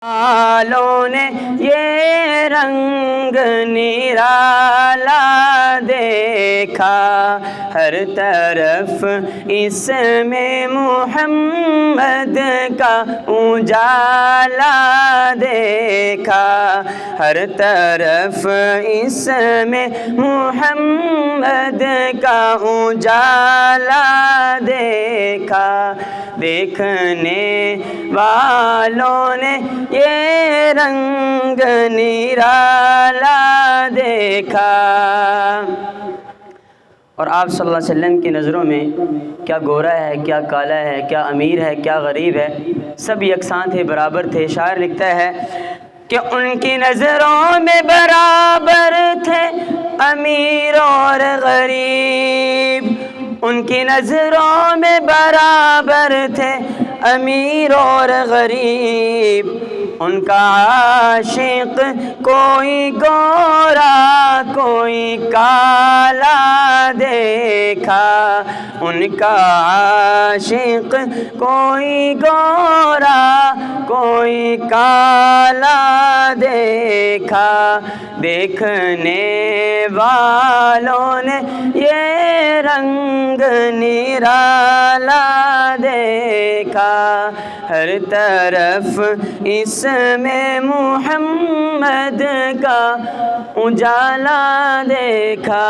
والوں نے یہ رنگ نرالا دیکھا، ہر طرف اس میں محمد کا اجالا دیکھا، ہر طرف اس میں محمد کا اجالا دیکھا، دیکھنے والوں نے یہ رنگ نرالا دیکھا۔ اور آپ صلی اللہ علیہ وسلم کی نظروں میں کیا گورا ہے، کیا کالا ہے، کیا امیر ہے، کیا غریب ہے، سب یکساں تھے، برابر تھے۔ شاعر لکھتا ہے کہ ان کی نظروں میں برابر تھے امیر اور غریب، ان کی نظروں میں برابر تھے امیر اور غریب، ان کا عاشق کوئی گورا کوئی کالا دیکھا، ان کا عاشق کوئی گورا کوئی کالا دیکھا، دیکھنے والوں نے یہ رنگ نرالا دیکھا، ہر طرف اس میں محمد کا اجالا دیکھا۔